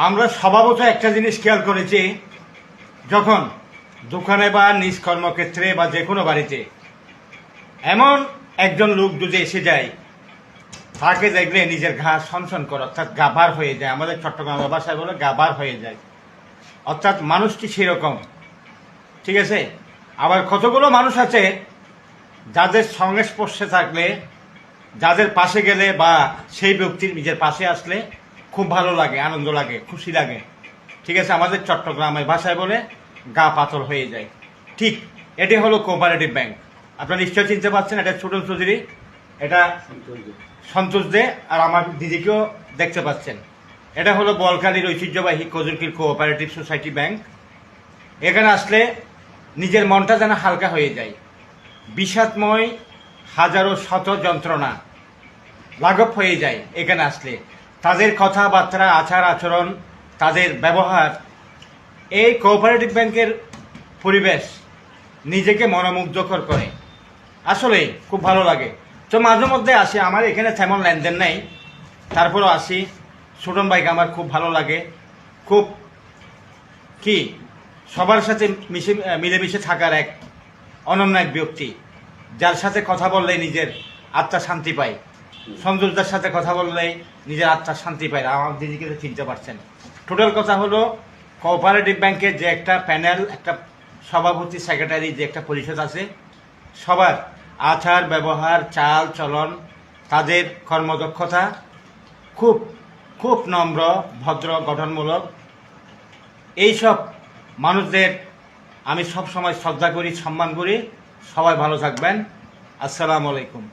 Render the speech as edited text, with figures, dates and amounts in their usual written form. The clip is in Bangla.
আমরা স্বভাবত একটা জিনিস খেয়াল করেছি, যখন দোকানে বা নিজ কর্মক্ষেত্রে বা যে কোনো বাড়িতে এমন একজন লোক যদি এসে যায়, তাকে দেখলে নিজের ঘা সনসন করে, অর্থাৎ গাভার হয়ে যায়। আমাদের চট্টগ্রামের ভাষায় বলে গাভার হয়ে যায়, অর্থাৎ মানুষটি সেরকম। ঠিক আছে। আবার কতগুলো মানুষ আছে যাদের সংস্পর্শে থাকলে, যাদের পাশে গেলে বা সেই ব্যক্তির নিজের পাশে আসলে খুব ভালো লাগে, আনন্দ লাগে, খুশি লাগে। ঠিক আছে। আমাদের চট্টগ্রামের ভাষায় বলে গা পাতল হয়ে যায়। ঠিক এটি হলো কোঅপারেটিভ ব্যাংক। আপনারা নিশ্চয় চিনতে পারছেন, এটা ছোটন চৌধুরী, এটা সন্তোষ দে, আর আমার দিদিকেও দেখতে পাচ্ছেন। এটা হলো বোয়ালখালীর ঐতিহ্যবাহী কজুরকির কোঅপারেটিভ সোসাইটি ব্যাংক। এখানে আসলে নিজের মনটা যেন হালকা হয়ে যায়। বিষাদময় হাজারো শত যন্ত্রণা লাঘব হয়ে যায় এখানে আসলে। তাদের কথাবার্তা, আচার আচরণ, তাদের ব্যবহার, এই কোঅপারেটিভ ব্যাংকের পরিবেশ নিজেকে মনোমুগ্ধকর করে। আসলে খুব ভালো লাগে। তো মাঝে মধ্যে আসি, আমার এখানে তেমন লেনদেন নেই, তারপরেও আসি। ছোটন ভাইকে আমার খুব ভালো লাগে। খুব কি সবার সাথে মিলেমিশে থাকার এক অনন্য এক ব্যক্তি, যার সাথে কথা বললে নিজের আত্মা শান্তি পায়। সন্তোষদার সাথে কথা বললে নিজের আত্মা শান্তি পায়। আমার দিদিকে তো চিনতে পারছেন। টোটাল কথা হলো, কোঅপারেটিভ ব্যাংকের যে একটা প্যানেল, একটা সভাপতি, সেক্রেটারি, যে একটা পরিষদ আছে, সবার আচার ব্যবহার, চাল চলন, তাদের কর্মদক্ষতা খুব খুব নম্র, ভদ্র, গঠনমূলক। এইসব মানুষদের আমি সব সময় শ্রদ্ধা করি, সম্মান করি। সবাই ভালো থাকবেন। আসসালামু আলাইকুম।